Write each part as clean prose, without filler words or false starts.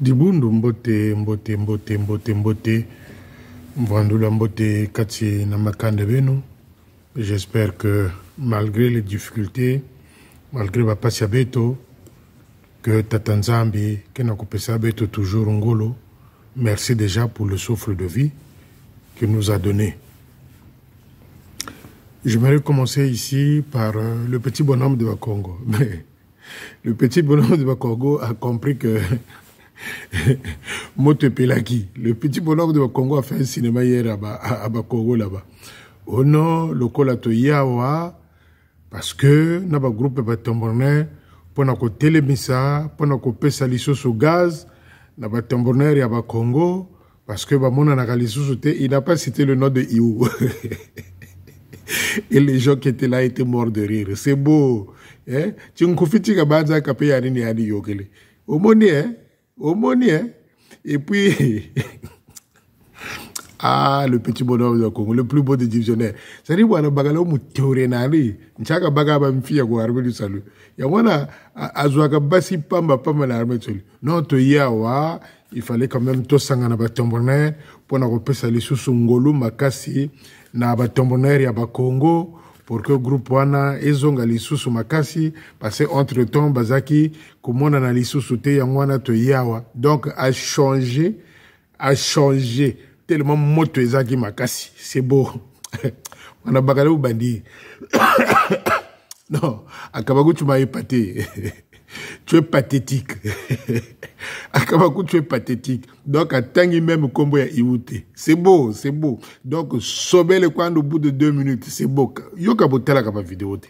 Dibundu mbote Mvandula mbote kati na makande beno. J'espère que malgré les difficultés, malgré ma passia beto, que Tatanzambi, que na kopesa beto toujours ngolo, merci déjà pour le souffle de vie qu'il nous a donné. J'aimerais commencer ici par le petit bonhomme de Bakongo. Mais le petit bonhomme de Bakongo a compris que Moto Pelaki, le petit bonhomme de Bakongo a fait un cinéma hier à Bakongo là-bas. Oh non, le Kolato Yawa, parce que na ba groupe Batomborner, pour na ko télémissa, pour na ko pesa lisoso gaz, na Batomborner ya Bakongo, parce que Bamona na lisoso te, il n'a pas cité le nom de Iou. Et les gens qui étaient là étaient morts de rire. C'est beau. Hein? Tu ne confis pas que tu as dit yokele. Au moni, hein? Au moni, hein? Et puis, ah, le petit bonhomme de Congo, le plus beau des divisionnaires. Ça dit, voilà, bagalo mu théorie nari. N'chaka bagaba mfia kwa armée du salut. Ya wana, azwaka basi pamba la armée du salut. Non, to yawa, il fallait quand même to sangana batombonner, pour na repesa les sous ngolo makasi, na batomboner ya Bakongo pour que groupe wana ezonga lisusu makasi parce que entre temps bazaki komona na lisusu te yangwana to yawa donc a changé tellement moto ezaki makasi c'est beau on a bagalé ou bandi non akabaku tu m'as épaté. Tu es pathétique. Akabaku, tu es pathétique. Donc, à Tangi même combo ya Iwute. C'est beau, c'est beau. Donc, sauver le coin au bout de 2 minutes. C'est beau. Yoka botela kaba vidéo te.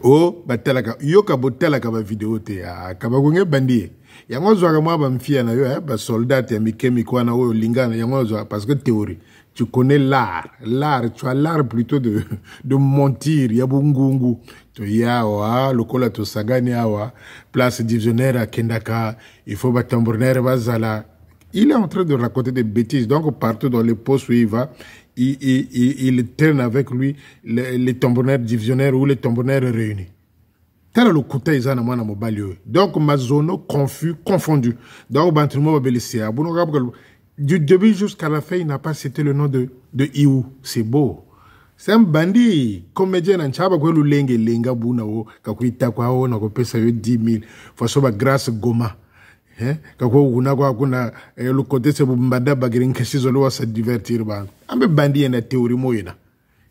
Oh, batela yoka botela kaba vidéo te. Akabaku nge bandi. Yango zwa mwa ba mfia na yo, ba soldat ya mikemi kwa na yo lingana yango zwa parce que théorie. Tu connais l'art. L'art, tu as l'art plutôt de mentir. Yabungungu. To yawa, lokola to sagani yawa, place divisionnaire à Kendaka, il faut batambourner bazala. Il est en train de raconter des bêtises. Donc, partout dans les postes où il va, il traîne avec lui les tambournaires divisionnaires ou les tambournaires réunis. Tel le côté ils en amont mobile. Donc, ma zone confus, confondu. Donc, bantumo va belesser. Du début jusqu'à la fin, il n'a pas cité le nom de Iou. C'est beau. C'est un bandit. Comédien, n'a pas quoi le lengue, lenga buna o, kakuita kwa o, na ko pesa yo 10 000. Faut ba grâce goma. Hein? Kako una kwa kuna, le côté c'est mbanda bagirin kashizolo wa se divertir ba. Ambe bandit na théorie moyena.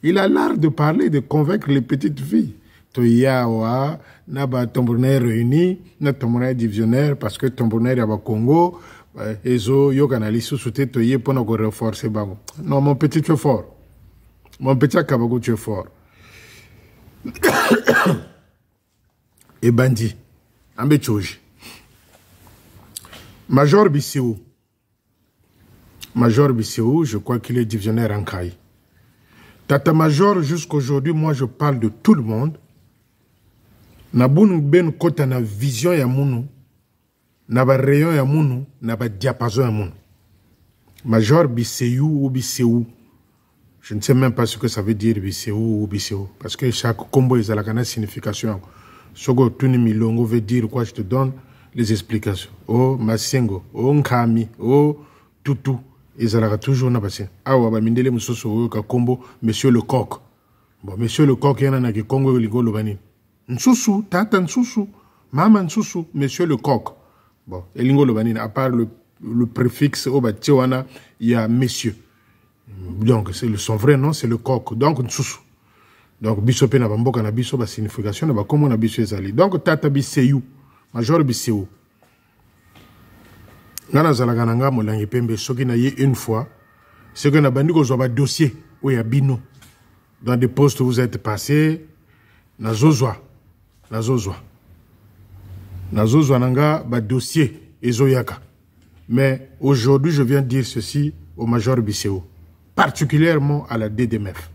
Il a l'art de parler, de convaincre les petites filles. To yawa, na ba tambournaire réuni, na tambournaire divisionnaire, parce que tambournaire ya ba Congo, ezo yo kanali sous-souté to yé pour nous renforcer bango. Non, mon petit, tu es fort. Mon petit Akabago, tu es fort. Et bandit. Ambe Tchoji. Major Bisséou. Major Bisséou, je crois qu'il est divisionnaire en Kaï. Tata Major, jusqu'aujourd'hui, moi je parle de tout le monde. Naboun ben kota na vision ya mounou. Na ba rayon ya mounou. Na ba diapason ya mounou. Major Bisséou ou Bisséou. Je ne sais même pas ce que ça veut dire Bisséou ou Bisséou. Parce que chaque combo est à la signification. Sogo Tuni Milongo veut dire quoi? Je te donne les explications. Oh Masengo, oh Nkami, oh Tutu. Ils ont toujours na bassin. Ah ouais, mindele musoso ka combo Monsieur le Coq. Bon, Monsieur le Coq, il y en a qui Congo ligo lobani. Nsusu, tata Nsusu, maman Nsusu, Monsieur le Coq. Bon, et lingo lobani, à part le préfixe, oh bah tiwana, il y a Monsieur. Donc, son vrai nom, c'est le Coq. Donc, Nsusu. Donc, Bissopé n'a pas mboka na biso, ba signification, na ba comment na biso ezali. Donc, Tata Bisséou, Major Bisséou. Ngana zalagananga molangi pembe, soki na ye une fois, c'est que na bandi ko zoba dossier, où ya bino. Dans des postes où vous êtes passé, na zozwa. Na zozwa. Na zozwa nanga, ba dossier, ezoyaka. Mais, aujourd'hui, je viens dire ceci au Major Bisséou. Particulièrement à la DDMF.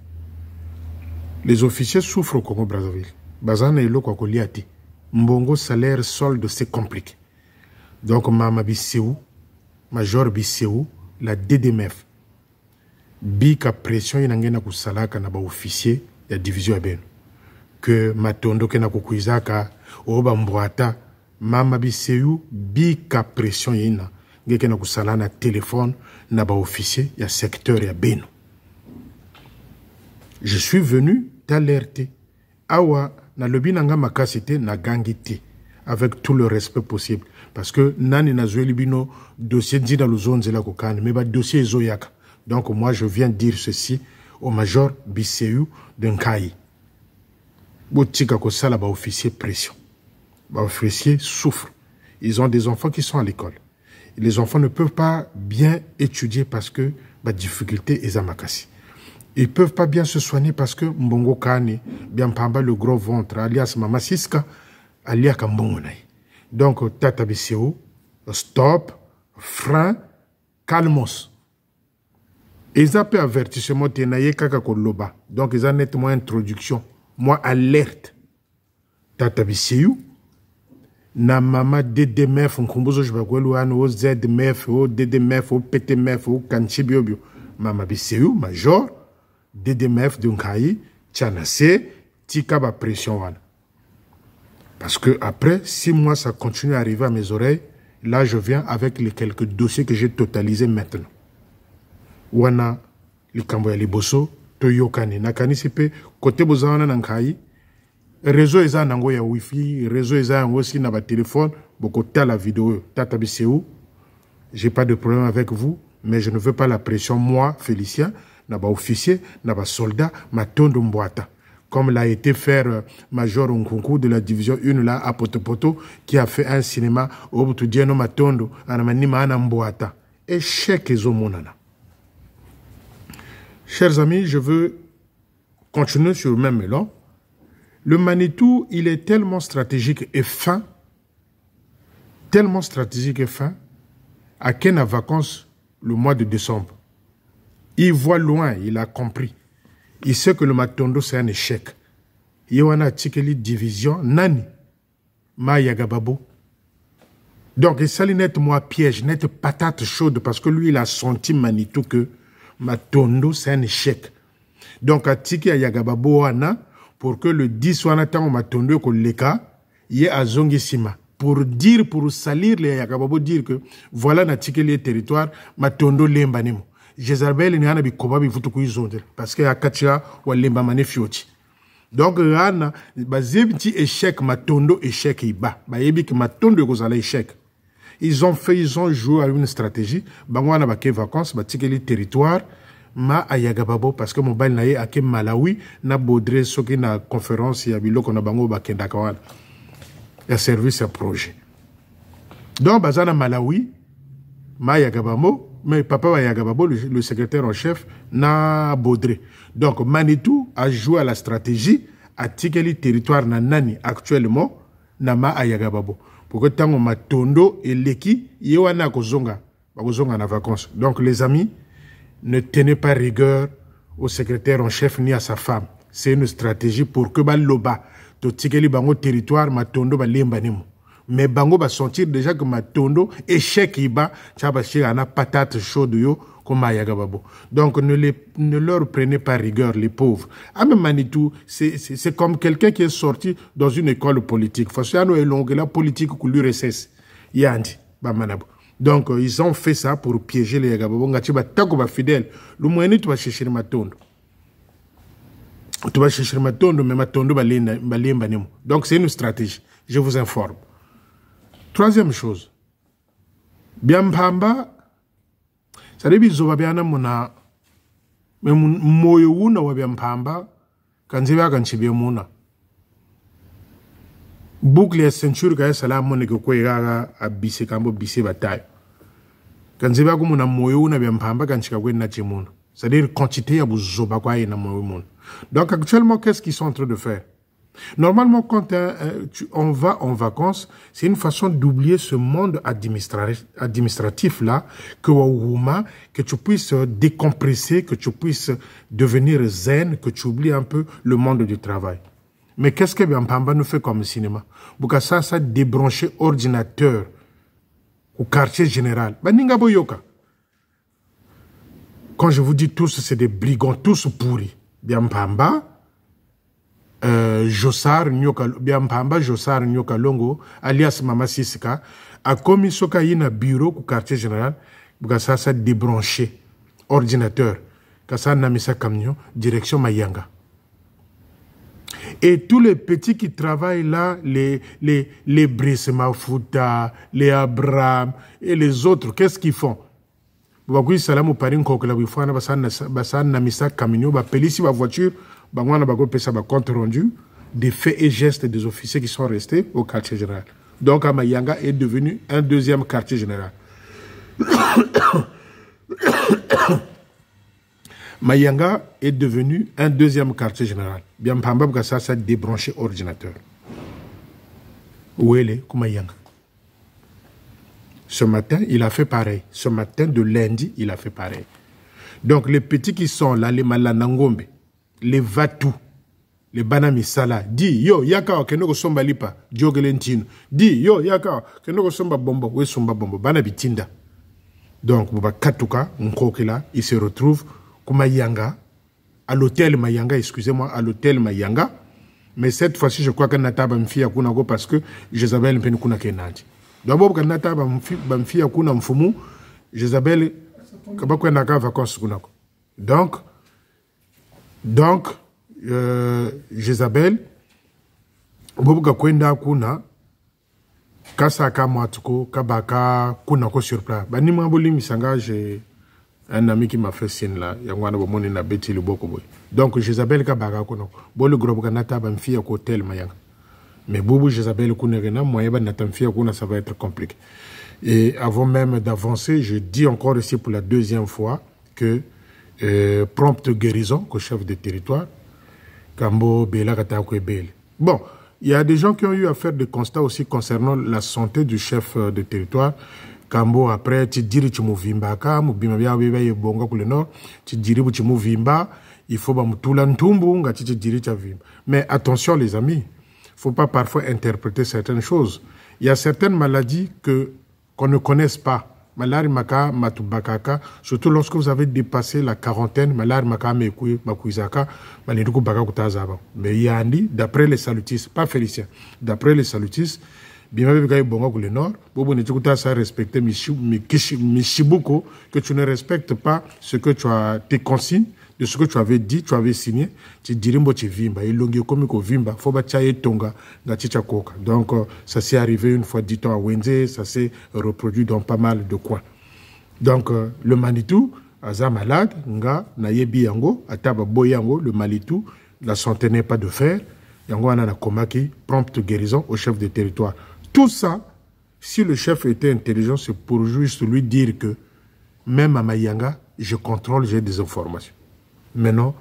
Les officiers souffrent au Congo-Brazzaville. Bazana elo kwa koliati. Mbongo salaire solde, c'est compliqué. Donc, Mama Bisséou, Major Bisséou, la DDMF. Bika pression inangena kusalaka na ba officier ya division ya beno. Que matondo kena kukuizaka, oba mbwata, mama biseyu bika pression yina ngeke na kusala na téléphone na ba officier ya secteur ya Beno. Je suis venu t'alerter. Awa na lobi nanga makasite na gangiti avec tout le respect possible parce que nani na zweli bino dossier dit dans le zone zela kokane mais ba dossier ezoyaka. Donc moi je viens dire ceci au major Biseyu de Nkai. Botika ko sala ba officier pression. Ba officier souffrent. Ils ont des enfants qui sont à l'école. Les enfants ne peuvent pas bien étudier parce que ba difficulté est à makasi. Ils ne peuvent pas bien se soigner parce que Mbongo Kane, bien pamba le gros ventre, alias Mama Siska, alias Kambongo Naï. Donc, Tata Biseyu, stop, frein, calmos. Ils ont fait avertissement, tenaye kaka koloba. Donc, ils ont nettement introduction. Moi, alerte. Tata Biseyu, na mama DDMF, nkumbuzo jibagwelu anu, o ZMF, o DDMF, o PTMF, o Kanchibiobio. Mama Biseyu, major, DDMF de Nkai, Tchanase, tika ba pression wana. Parce que après 6 mois, ça continue à arriver à mes oreilles. Là, je viens avec les quelques dossiers que j'ai totalisés maintenant. Wana, likambo ya liboso, toyokani. Nakani sipe, côté bozawana Nkai, réseau eza nango ya wifi, réseau eza nango si na ba téléphone, boko ta la vidéo, Tata Biseyu, j'ai pas de problème avec vous, mais je ne veux pas la pression, moi, Félicien, naba officier, naba soldat, Matondo Mbouata. Comme l'a été faire Major Nkunku de la division 1 là à Potopoto, qui a fait un cinéma au Boutoudiano Matondo, Anamanima Anambouata. Échec et zomonana. Chers amis, je veux continuer sur le même élan. Le Manitou, il est tellement stratégique et fin, à Ken a vacances le mois de décembre. Il voit loin, il a compris. Il sait que le Matondo, c'est un échec. Il y a une division, Nani, Mayagababo. Donc, il s'allie net moi piège, net patate chaude, parce que lui, il a senti Manitou que Matondo, c'est un échec. Donc, à Tiki Ayagababo, pour que le 10 wana tango Matondo, que le cas, il y a à Zongisima. Pour dire, pour salir les Ayagababo, dire que voilà, na Tiki les territoires, Matondo, l'embanemo. Jezabel ni ana bi kobabi futu kuizonde parce que akatia wa lemba mane fioti. Donc ana bazebiti échec Matondo échec iba. Ba yebi que Matondo kozala échec. Ils ont joué à une stratégie. Bangwana ba ke vacances ba tikeli territoire ma ayagababo parce que mon bal naye ake Malawi na bodre soki na conférence ya biloko na bango ba kenda kawana. Ya service à projet. Donc bazana Malawi ma ayagabamo mais Papa Wayagababo, le secrétaire en chef, n'a Baudré. Donc Manitou a joué à la stratégie à Tikeli territoire na nani actuellement nama Ayagababo. Pour que tango Matondo et Leki yewana kozonga na vacances. Donc les amis, ne tenez pas rigueur au secrétaire en chef ni à sa femme. C'est une stratégie pour que Baloba to Tikeli bango territoire Matondo ba lembanimo. Mais Bango va sentir déjà que Matondo, échec iba, ana patate chaude yo, comme Ayagababo. Donc ne leur prenez pas rigueur, les pauvres. Ah, mais Manitou, c'est comme quelqu'un qui est sorti dans une école politique. Faciano est long, la politique que l'URSS. Yandi, Bamanabo. Donc ils ont fait ça pour piéger les Ayagababo. Ngatiba tako ba fidèle. Le moyen tu vas chercher Matondo. Tu vas chercher Matondo, mais Matondo ba lemba nemo. Donc c'est une stratégie. Je vous informe. Troisième chose, Biampamba, ça veut dire que mona, mais moyouna wa Biampamba, quand je vais à mona. Boucle et ceinture que ça la monnaie que quoi à bisse cambo bisse bataille. Quand je vais à mona moyouna Biampamba quand je vais na chimona. C'est-à-dire quantité à bouzoba quoi na moyouna. Donc actuellement, qu'est-ce qu'ils sont en train de faire? Normalement, quand on va en vacances, c'est une façon d'oublier ce monde administratif-là, que tu puisses décompresser, que tu puisses devenir zen, que tu oublies un peu le monde du travail. Mais qu'est-ce que Biampamba nous fait comme cinéma? Boukassa, ça débrancher ordinateur au quartier général. Baninga Boyoka. Quand je vous dis tous, c'est des brigands, tous pourris. Biampamba, Jossar Nyoka, bien Mpamba Jossar Nyoka Longo, alias Mama Sisika, a commis soka yina bureau au quartier général, pour ça ça débranché ordinateur, que ça n'a mis ça camion, direction Mayanga. Et tous les petits qui travaillent là, les Brice Mafuta, les Abraham et les autres, qu'est-ce qu'ils font? Bakui salamu parin kokela bifana basana misa camion, ba pelisi ba voiture, ba ngwana ba go pesa ba compte rendu des faits et gestes des officiers qui sont restés au quartier général. Donc Mayanga est devenu un deuxième quartier général. Mayanga est devenu un deuxième quartier général. Bien Pamba Bgassa ça débranché ordinateur. Où est le Mayanga? Ce matin, il a fait pareil. Ce matin de lundi, il a fait pareil. Donc, les petits qui sont là, les Malanangombe, les Vatou, les Banamisala, dit yo, yaka, kenoko somba lipa, Diogelentino, dit yo, yaka, kenoko somba bombo, we somba bombo, Banabitinda. Donc, Bouba Katouka, Nkokela, il se retrouve comme Mayanga, à l'hôtel Mayanga, excusez-moi, à l'hôtel Mayanga. Mais cette fois-ci, je crois que Nataba Mfia Kunago parce que Jezabel Penukuna Kenadi. D'abord, quand Nata Bamfi a kuna mfumu, Jezabel, kabakwe naka vacances kunako. Donc, Jezabel, bobuka kwenda kuna, kasaka mwatuko, kabaka kunako sur place. Bani maboli misanga, j'ai un ami qui m'a fait signe là, yangwana bomoni na beti luboko boy. Donc, Jezabel kabaka kunako. Bolo groboka Nata Bamfi a hotel mayanga. Mais Boubou Jezabel Kounerena, moi, ça va être compliqué. Et avant même d'avancer, je dis encore ici pour la deuxième fois que prompte guérison au chef de territoire, Kambo Bela Katakwe Bele. Bon, il y a des gens qui ont eu à faire des constats aussi concernant la santé du chef de territoire. Kambo après, tu dirais que tu m'ouvimba, bonga pour le nord, tu dirais que tu m'ouvimba, il faut tout l'antumbu, tu dirais que tu m'ouvimba. Mais attention les amis. Il ne faut pas parfois interpréter certaines choses. Il y a certaines maladies qu'on ne connaisse pas. Malari maka matubakaka, surtout lorsque vous avez dépassé la quarantaine, malari maka mekui makuizaka, maliruku baka kutazaba. Mais il y a Andi, d'après les salutistes, pas Félicien, d'après les salutistes, bien même bonga pour le nord, bobo ne tukuta ça respecter Michibuko, que tu ne respectes pas ce que tu as, tes consignes, de ce que tu avais dit, tu avais signé, tu dirais que tu vimba, et l'ongi comme que vimba, faut pas tchaye tonga, ngaticha koka. Donc, ça s'est arrivé une fois, dit-on, à Wenze, ça s'est reproduit dans pas mal de coins. Donc, le Manitou, aza malade, nga, nayebi yango, ataba boyango, le Manitou, la santé n'est pas de fer, yango anana komaki, prompte guérison au chef de territoire. Tout ça, si le chef était intelligent, c'est pour juste lui dire que, même à Mayanga, je contrôle, j'ai des informations. Maintenant,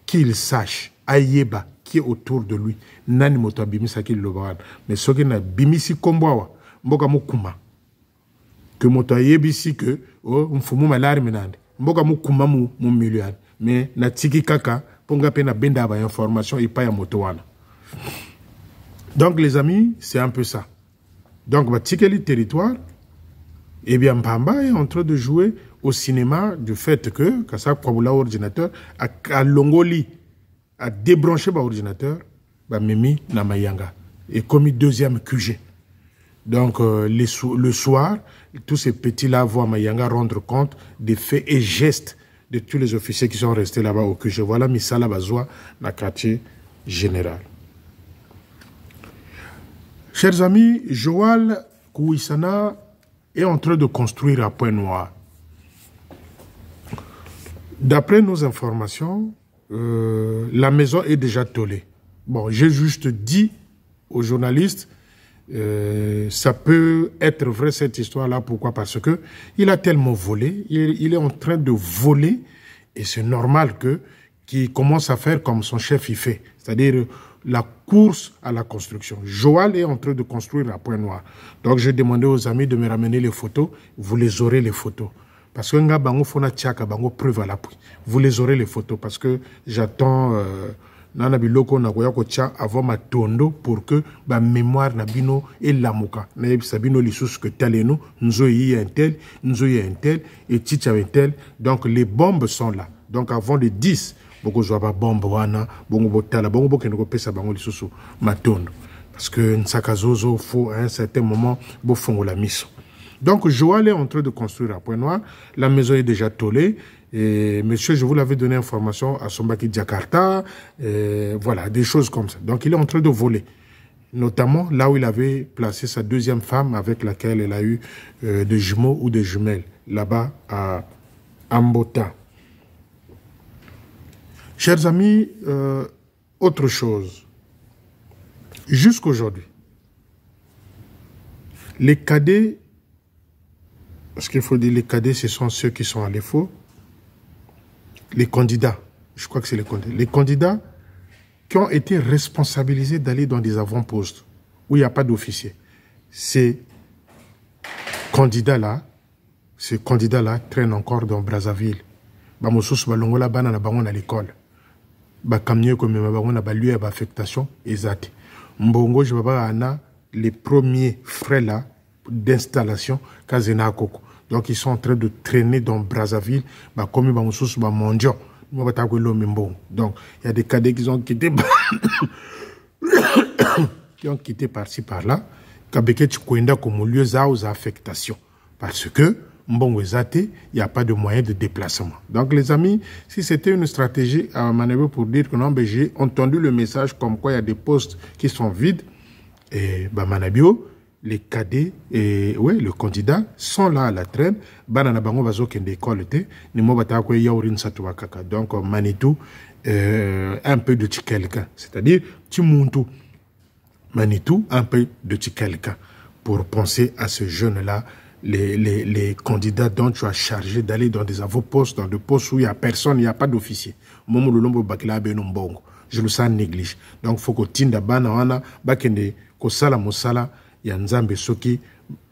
qu'il sache, Ayeba, qui est autour de lui, nani moto abimisa ki lobawan. Mais ce qui n'a bimisi komboawa, mboka mukuma. Que moto ayebisi que, oh, mfumu malari menande. Mboka mukuma mu milieu. Mais na tiki kaka, ponga pena benda ba information et pas ya moto wana. Donc les amis, c'est un peu ça. Donc, bah, tikeli territoire, eh bien, Mpamba est en train de jouer au cinéma du fait que, quand ça, pour l'ordinateur, à Longoli, à débrancher l'ordinateur, bah, Mimi na Mayanga. Et commis deuxième QG. Donc, le soir, tous ces petits-là voient Mayanga rendre compte des faits et gestes de tous les officiers qui sont restés là-bas au QG. Voilà, Misala Bazoua, dans le quartier général. Chers amis, Joal Kouissana est en train de construire à Pointe-Noire. D'après nos informations, la maison est déjà tollée. Bon, j'ai juste dit aux journalistes, ça peut être vrai cette histoire-là. Pourquoi? Parce que il a tellement volé, il est en train de voler, et c'est normal qu'il commence à faire comme son chef y fait, c'est-à-dire la course à la construction. Joal est en train de construire à Pointe-Noire. Donc j'ai demandé aux amis de me ramener les photos. Vous les aurez les photos. Parce que nga bango fona tchaka bango preuve à l'appui. Vous les aurez les photos parce que j'attends nana biloko na koya ko tcha avant ma tondo pour que ba mémoire na bino et lamuka. Na yebisa bino lisusu que taleno nzo yi un tel et ticha un tel. Donc les bombes sont là. Donc avant le 10 beaucoup de bombe wana, bongo botala, bongo bokendo pesa bango lisusu matondo. Parce que Nsakazozo faut à un certain moment bofongo la mission. Donc Joal est en train de construire à Pointe-Noire, la maison est déjà tollée. Et monsieur, je vous l'avais donné information à Sombaki Jakarta, voilà, des choses comme ça. Donc il est en train de voler. Notamment là où il avait placé sa deuxième femme avec laquelle elle a eu des jumeaux ou des jumelles, là-bas à Ambota. Chers amis, autre chose. Jusqu'aujourd'hui, les cadets, parce qu'il faut dire les cadets, ce sont ceux qui sont à l'EFO, les candidats, je crois que c'est les candidats qui ont été responsabilisés d'aller dans des avant-postes où il n'y a pas d'officier. Ces candidats-là traînent encore dans Brazzaville. Bamoussous balongola bana na bango na l'école. Bakamnye comme bango na baluye d'affectation exact. Mbongo je baba ana les premiers frais là d'installation kazena koko. Donc ils sont en train de traîner dans Brazzaville, comme bamoussous bamondio. Donc, il y a des cadets qui ont quitté, par-ci, par-là, comme lieu aux affectations. Parce que, il n'y a pas de moyen de déplacement. Donc, les amis, si c'était une stratégie à manœuvrer pour dire que non, j'ai entendu le message comme quoi il y a des postes qui sont vides, et Manabio, les cadets et ouais, le candidat sont là à la traîne. Banana bango bazo kende école te ni mo bata ko yaurin satwa kaka. Donc Manitou un peu de quelqu'un, c'est-à-dire Timuntu Manitou un peu de quelqu'un pour penser à ce jeune là, les candidats dont tu as chargé d'aller dans des avant-postes, dans des postes où il y a personne, il y a pas d'officier. Momo lombo bakila beno mbongo. Je le sens néglige. Donc faut que tinda bana wana bakende ko sala mosala Yanzambe Soki,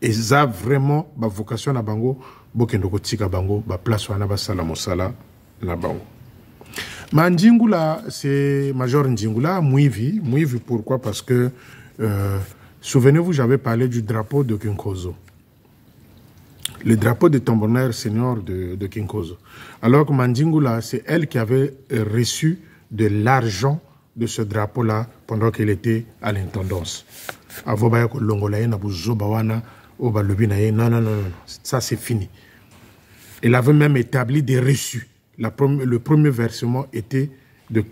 et ça vraiment ma vocation na bango, bokendo kotika bango, ba place wana ba sala mosala na bango. Ma Ndjingula, c'est Major Ndjingula, Mouivi pourquoi? Parce que, souvenez-vous, j'avais parlé du drapeau de Kinkozo. Le drapeau de Tambonnaire Senior de Kinkozo. Alors que Mandjingula, c'est elle qui avait reçu de l'argent de ce drapeau-là pendant qu'elle était à l'intendance. Non, ça c'est fini. Elle avait même établi des reçus. Le premier versement était de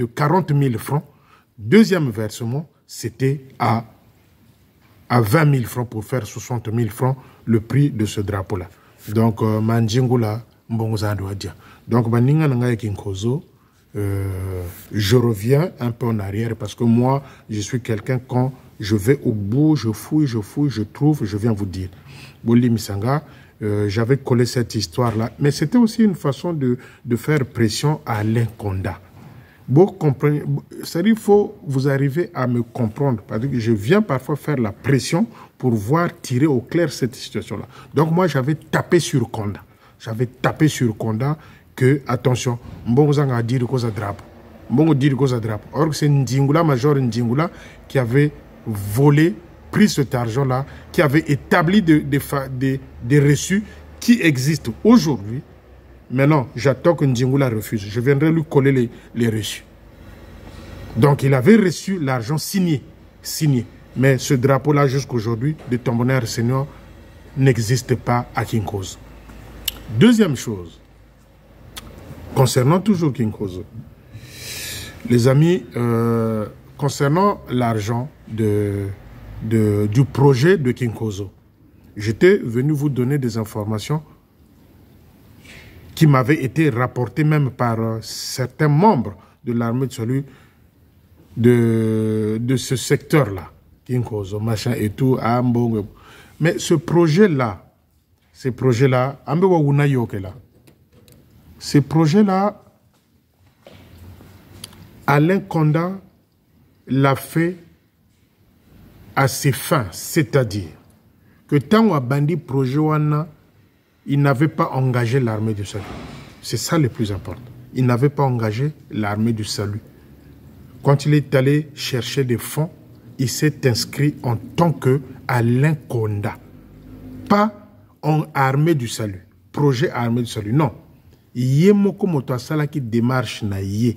40 000 francs. Deuxième versement, c'était à 20 000 francs pour faire 60 000 francs le prix de ce drapeau-là. Donc, Mandjingula, Mbongozandoadia. Donc, Baninga Nanga Kinkozo, je reviens un peu en arrière parce que moi, je suis quelqu'un quand je vais au bout, je fouille, je trouve, je viens vous dire. Boli Misanga, j'avais collé cette histoire-là, mais c'était aussi une façon de faire pression à Alain Conda. C'est-à-dire qu'il faut vous arriver à me comprendre, parce que je viens parfois faire la pression pour voir tirer au clair cette situation-là. Donc moi, j'avais tapé sur Conda. J'avais tapé sur Conda que, attention, Mbongo Zanga a dit que ça drape. Mbongo dit que ça drape. Or, c'est Ndjingula, Major Ndjingula, qui avait volé, pris cet argent-là, qui avait établi des reçus qui existent aujourd'hui. Maintenant, j'attends que Ndjingula refuse. Je viendrai lui coller les reçus. Donc, il avait reçu l'argent signé. Mais ce drapeau-là, jusqu'aujourd'hui, de Tambonnaire Senior, n'existe pas à Kinkozo. Deuxième chose, concernant toujours Kinkozo, les amis, concernant l'argent du projet de Kinkozo, j'étais venu vous donner des informations qui m'avaient été rapportées même par certains membres de l'armée de salut de ce secteur-là, Kinkozo, machin et tout, à Mbongo. Mais ce projet-là, ces projets-là, Alain Conda l'a fait à ses fins, c'est-à-dire que tant qu'on bandit projet, il n'avait pas engagé l'armée du salut. C'est ça le plus important. Il n'avait pas engagé l'armée du salut. Quand il est allé chercher des fonds, il s'est inscrit en tant que Alain Conda. Pas en armée du salut, projet armée du salut, non. Ye moko moto asala ki démarche na ye.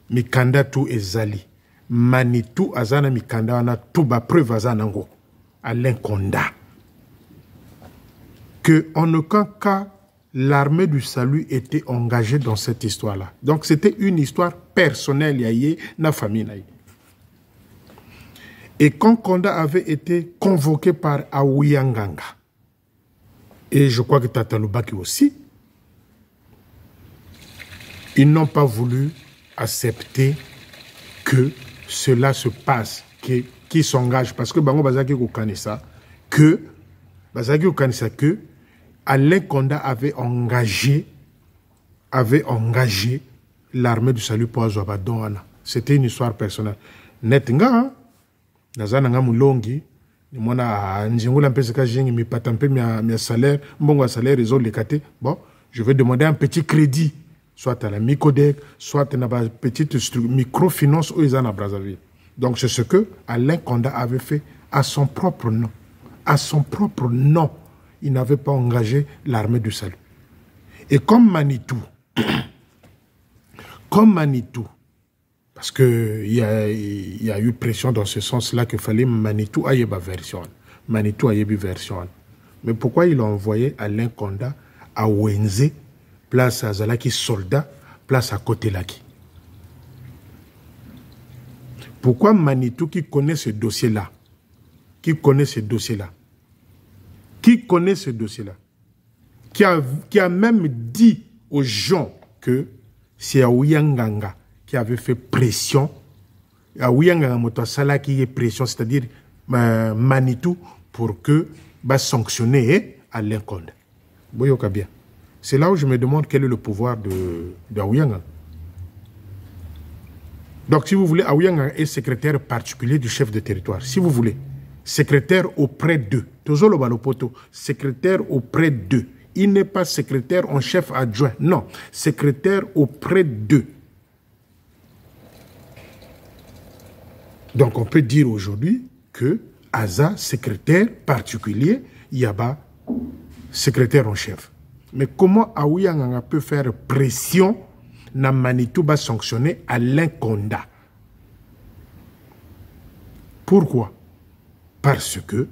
Mikanda tout ezali. Manitou azana mikanda wana tout ba preuve azanango. Alain Konda. Que en aucun cas l'armée du salut était engagée dans cette histoire-là. Donc c'était une histoire personnelle yaye na famille naïe. Et quand Konda avait été convoqué par Aouyanganga, et je crois que Tatalubaki aussi, ils n'ont pas voulu accepter que cela se passe, qui s'engage, parce que Bango Bazaki Kokanisa, que Alain Konda avait engagé l'armée du salut pour Azwabadouana. C'était une histoire personnelle. Netnga, Nazana Mulongi, Mona Njingula Mpeseka Jingi, mi patampe mi salaire, mbongo salaire, réseau les kate. Bon, je vais demander un petit crédit, soit à la Micodec, soit à la petite microfinance où ils en ont à Brazzaville. Donc c'est ce que Alain Konda avait fait à son propre nom. À son propre nom. Il n'avait pas engagé l'armée du salut. Et comme Manitou, parce qu'il y a eu pression dans ce sens-là qu'il fallait Manitou aille ba version. Manitou aille bi version. Mais pourquoi il a envoyé Alain Konda à Wenze, place à Zalaki soldat, place à Kotelaki? Pourquoi Manitou qui connaît ce dossier-là, qui connaît ce dossier-là, qui a même dit aux gens que c'est Aouyanganga qui avait fait pression, Aouyanganga Motosala qui est pression, c'est-à-dire Manitou, pour que va sanctionner Alain Konda. Boyoka bien. C'est là où je me demande quel est le pouvoir d'Aouyanganga. Donc si vous voulez, Aouyanganga est secrétaire particulier du chef de territoire. Si vous voulez. Secrétaire auprès d'eux. Toujours le balopoto. Secrétaire auprès d'eux. Il n'est pas secrétaire en chef adjoint. Non. Secrétaire auprès d'eux. Donc on peut dire aujourd'hui que Aza, secrétaire particulier, Yaba, secrétaire en chef. Mais comment Aouyanganga peut faire pression na Manitou va sanctionner Alain Konda? Pourquoi? Parce que.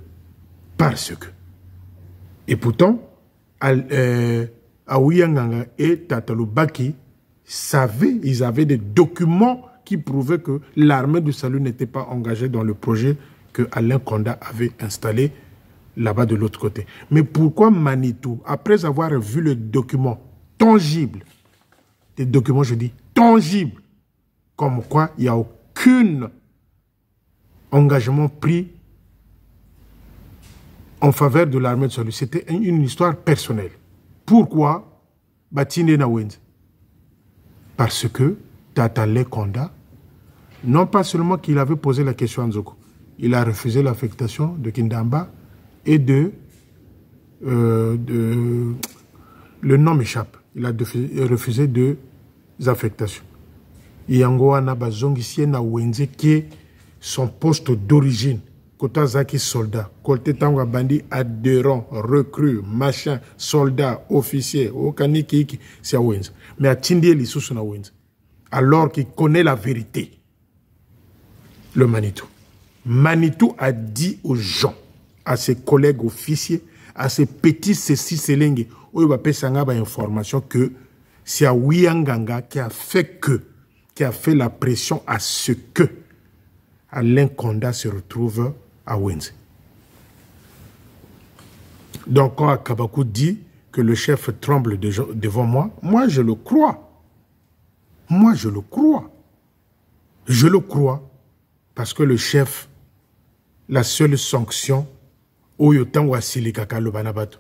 Et pourtant, Aouyanganga et Tatalubaki ils avaient des documents qui prouvaient que l'armée du salut n'était pas engagée dans le projet que Alain Konda avait installé là-bas de l'autre côté. Mais pourquoi Manitou, après avoir vu le document tangible, des documents, je dis tangibles, comme quoi il n'y a aucun engagement pris en faveur de l'armée de salut. C'était une histoire personnelle. Pourquoi Batine Nawenz? Parce que Tatale Konda, non pas seulement qu'il avait posé la question à Nzoko, il a refusé l'affectation de Kindamba et le nom m'échappe. Il a refusé deux affectations. Yangoana Bazongisien Nawenze qui est son poste d'origine. Kotazaki soldat, Kolte Tangwa Bandi adhérent, recrue, machin, soldat, officier, Okaniki, c'est à Wenz. Mais à Tindie Lissous na Wenz. Alors qu'il connaît la vérité. Le Manitou. Manitou a dit aux gens, à ses collègues officiers, à ses petits ceci Selengue, où il va payer information que c'est Aouyanganga qui a fait la pression à ce que Alain Konda se retrouve à Wenze. Donc quand Akabakou dit que le chef tremble devant moi, moi je le crois. Moi je le crois. Je le crois parce que le chef, la seule sanction, Oyotan Wasili Kakalo Banabato,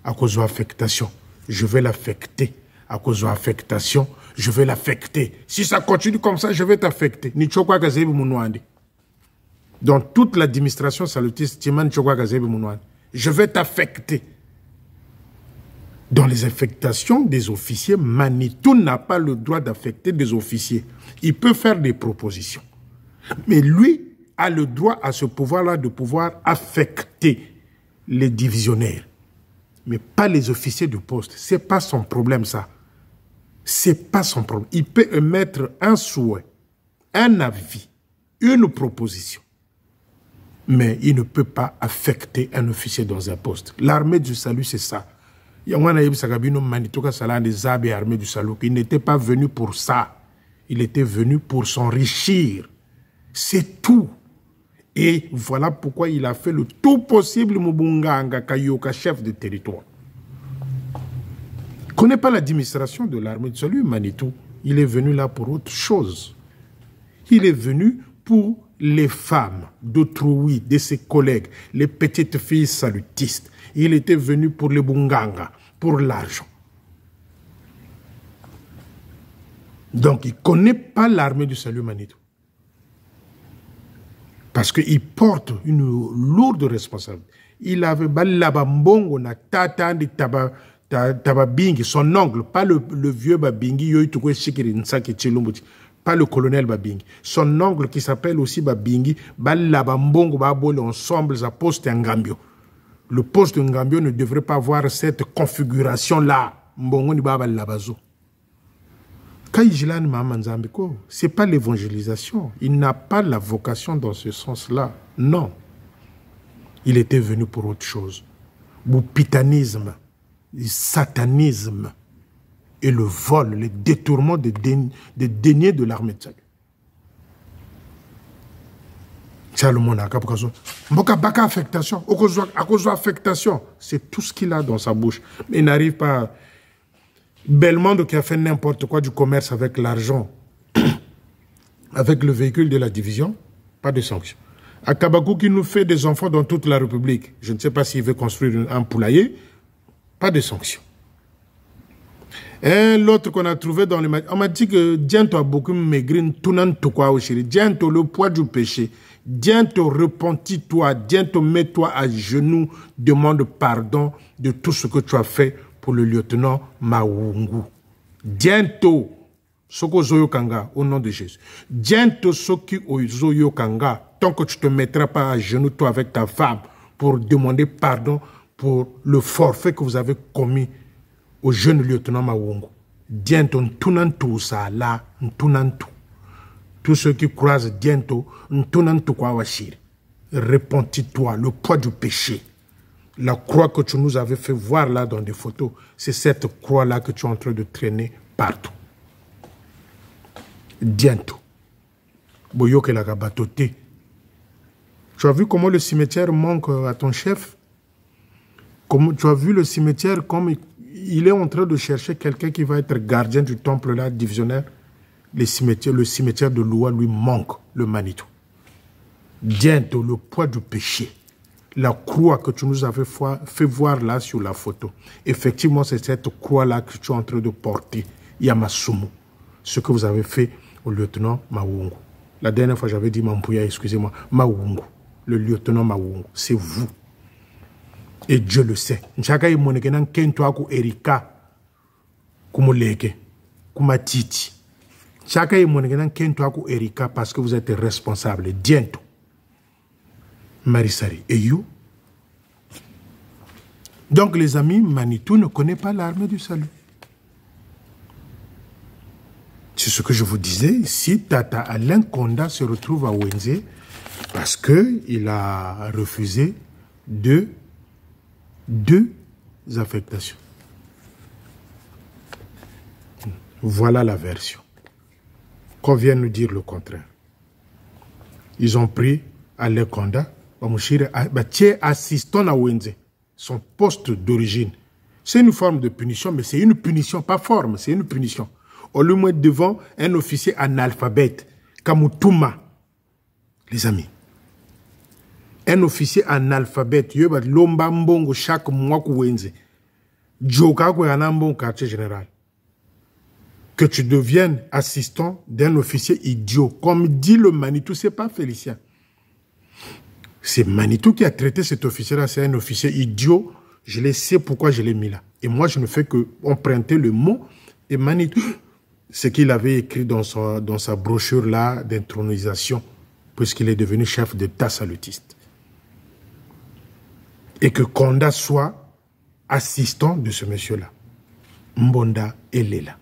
à cause de l'affectation, je vais l'affecter. À cause de l'affectation, je vais l'affecter. Si ça continue comme ça, je vais t'affecter. Ni Chokwa Gazebi Mounouandi. Dans toute l'administration salutiste, je vais t'affecter. Dans les affectations des officiers, Manitou n'a pas le droit d'affecter des officiers. Il peut faire des propositions. Mais lui a le droit à ce pouvoir-là de pouvoir affecter les divisionnaires. Mais pas les officiers du poste. Ce n'est pas son problème, ça. C'est pas son problème. Il peut émettre un souhait, un avis, une proposition. Mais il ne peut pas affecter un officier dans un poste. L'armée du salut, c'est ça. Il n'était pas venu pour ça. Il était venu pour s'enrichir. C'est tout. Et voilà pourquoi il a fait le tout possible, Mubunganga Kayoka, chef de territoire. Il ne connaît pas l'administration de l'armée de salut, Manitou. Il est venu là pour autre chose. Il est venu pour les femmes d'autrui, de ses collègues, les petites filles salutistes. Il était venu pour les Bunganga, pour l'argent. Donc, il ne connaît pas l'armée du salut, Manitou. Parce qu'il porte une lourde responsabilité. Il avait Balabambongo na tata de Tababingi, son ongle, pas le vieux Babingi, pas le colonel Babingi. Son ongle qui s'appelle aussi Babingi, Balabambongo Babole ensemble, ça poste en Gambio. Le poste de Ngambio ne devrait pas avoir cette configuration-là. Mbongo ni Baba Labazo. Ce n'est pas l'évangélisation. Il n'a pas la vocation dans ce sens-là. Non. Il était venu pour autre chose. Le pitanisme, le satanisme et le vol, le détournement des deniers de l'armée de salut. Affectation. À cause de affectation, c'est tout ce qu'il a dans sa bouche. Mais il n'arrive pas. Belmondo qui a fait n'importe quoi du commerce avec l'argent, avec le véhicule de la division, pas de sanction. Akabakou qui nous fait des enfants dans toute la République, je ne sais pas s'il veut construire un poulailler, pas de sanction. Et l'autre qu'on a trouvé dans le... On m'a dit que Diento a beaucoup maigri, Diento, le poids du péché. Diento, repentis-toi. Diento, mets-toi à genoux. Demande pardon de tout ce que tu as fait pour le lieutenant Mawungu. Diento, Soko Zoyokanga, au nom de Jésus. Diento, Soki Zoyokanga, tant que tu ne te mettras pas à genoux, toi, avec ta femme, pour demander pardon pour le forfait que vous avez commis au jeune lieutenant Mawungu. Diento, Ntunantu, ça là, Ntunantu. Tous ceux qui croisent Diento, Ntunantu, quoi, Washir. Repentis-toi, le poids du péché. La croix que tu nous avais fait voir là dans des photos, c'est cette croix-là que tu es en train de traîner partout. Diento. Boyoke la gabatote. Tu as vu comment le cimetière manque à ton chef? Comment, tu as vu le cimetière comme il est en train de chercher quelqu'un qui va être gardien du temple là, divisionnaire. Le cimetière de Loua lui manque, le Manitou. Diento, le poids du péché. La croix que tu nous avais fait voir là sur la photo. Effectivement, c'est cette croix-là que tu es en train de porter, Yamasumu. Ce que vous avez fait au lieutenant Mawungu. La dernière fois, j'avais dit Mampouya, excusez-moi, Mawungu. Le lieutenant Mawungu, c'est vous. Et Dieu le sait. Nchaka imonekena kento aku Erika kumoleke kumatiti. Nchaka imonekena kento aku Erika parce que vous êtes responsable. Diento. Marisari. Et you? Donc, les amis, Manitou ne connaît pas l'armée du salut. C'est ce que je vous disais. Si Tata Alain Konda se retrouve à Wenze, parce qu'il a refusé deux affectations. Voilà la version. Qu'on vient nous dire le contraire. Ils ont pris Alain Konda, assistant à Wenze, son poste d'origine. C'est une forme de punition, mais c'est une punition, pas forme, c'est une punition. On le met devant un officier analphabète, Kamutuma, les amis. Un officier analphabète, Lomba Mbongo chaque mois Wenze. Djoka Kouyanambon quartier général. Que tu deviennes assistant d'un officier idiot. Comme dit le Manitou, c'est pas Félicien. C'est Manitou qui a traité cet officier-là, c'est un officier idiot. Je le sais pourquoi je l'ai mis là. Et moi, je ne fais que emprunter le mot. Et Manitou, ce qu'il avait écrit dans sa brochure-là d'intronisation, puisqu'il est devenu chef d'État salutiste. Et que Konda soit assistant de ce monsieur-là. Mbonda et Lela.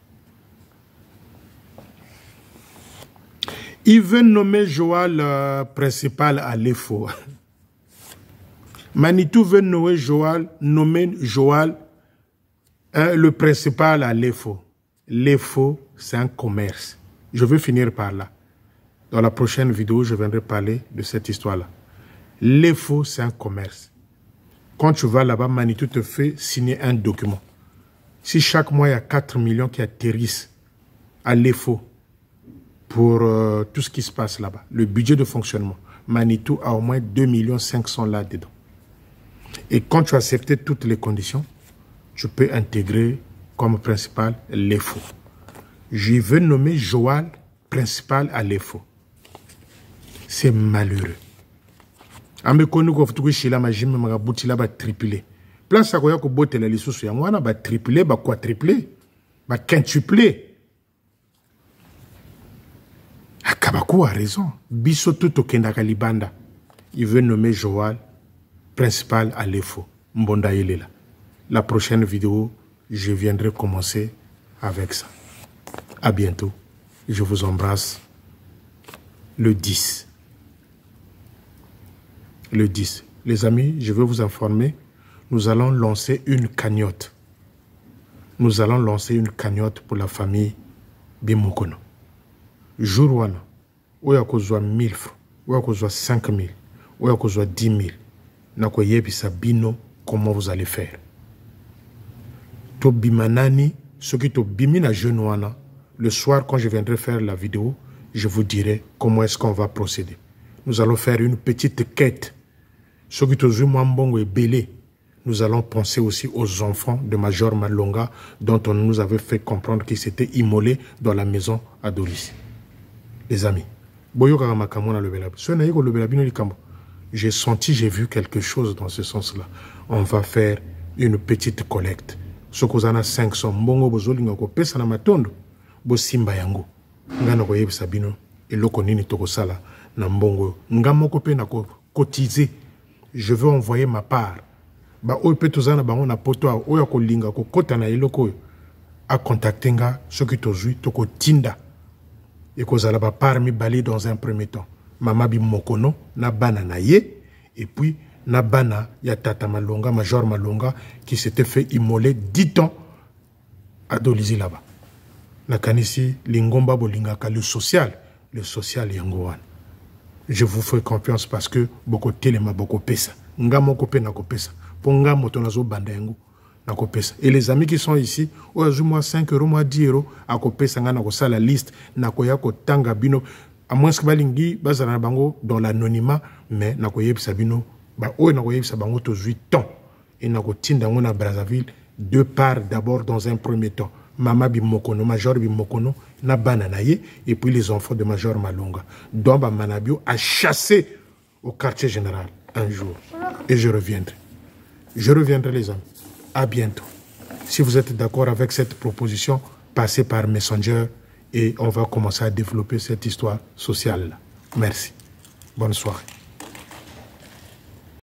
Il veut nommer Joal principal à l'EFO. Manitou veut nommer Joal le principal à l'EFO. L'EFO, c'est un commerce. Je veux finir par là. Dans la prochaine vidéo, je viendrai parler de cette histoire-là. L'EFO, c'est un commerce. Quand tu vas là-bas, Manitou te fait signer un document. Si chaque mois, il y a 4 millions qui atterrissent à l'EFO pour tout ce qui se passe là-bas, le budget de fonctionnement, Manitou a au moins 2 500 000 là-dedans. Et quand tu as accepté toutes les conditions, tu peux intégrer comme principal l'EFO. Je veux nommer Joal principal à l'EFO. C'est malheureux. Amekonu ko futuku shila majime magabuti la ba triplé. Place à quoi ko botela lisusu ya mwana ba triplé, ba quadruplé, ba quintuplé. Akabakou a raison. Biso tout okendaka libanda. Il veut nommer Joal principal à l'EFO. Mbonda yelela. La prochaine vidéo, je viendrai commencer avec ça. À bientôt. Je vous embrasse. Le 10. Le 10. Les amis, je veux vous informer, nous allons lancer une cagnotte. Nous allons lancer une cagnotte pour la famille Bimokono. Jour wana, où y a kozwa 1000 francs, où y a kozwa 5000, où y a kozwa 10 000. Nako yebisa bino comment vous allez faire. To bimanani, ce qui to bimina jeune wana, le soir quand je viendrai faire la vidéo, je vous dirai comment est-ce qu'on va procéder. Nous allons faire une petite quête. Ce qui to mbongo est belé. Nous allons penser aussi aux enfants de Major Malonga dont on nous avait fait comprendre qu'ils s'étaient immolés dans la maison à Dolis. Les amis, j'ai senti, j'ai vu quelque chose dans ce sens-là. On va faire une petite collecte. Ce que vous en avez 500, mbongo bozolinga ko pesa na matondo, bo simba yango. Ngana ko yebisa bino eloko nini tokosala na mbongo. Ngamoko pe na ko cotiser. Je veux envoyer ma part. Ba oyo pe tozana bango na poto oyo ko linga ko kota na eloko a contacter nga ce qui tozui toko tinda. Et kozala ba part mi bali dans un premier temps. Mama bi mokono na bana na ye et puis na bana ya tata Malonga, Major Malonga qui s'était fait immoler 10 ans à Dolizi là-bas. Na kanisi lingomba bolingaka le social yangoan. Je vous fais confiance parce que beaucoup telema beaucoup pesa. Nga moko pe na ko pesa. Ponga moto nazo banda yango na ko pesa. Et les amis qui sont ici, oyazu moi 5 euros, moi 10 euros à ko pesa nga na ko sala liste na ko ya ko tanga bino. À moins que balingi bazana bango dans l'anonymat, mais na ko yebisa bino ba oyo na ko yebisa bango to 8 ans. Et na ko tinda ngo na Brazzaville deux parts d'abord dans un premier temps. Mama Bimokono, Major Bimokono, na bananaye, et puis les enfants de Major Malonga. Donc, Manabio a chassé au quartier général un jour. Et je reviendrai. Je reviendrai, les amis. À bientôt. Si vous êtes d'accord avec cette proposition, passez par Messenger et on va commencer à développer cette histoire sociale-là. Merci. Bonne soirée.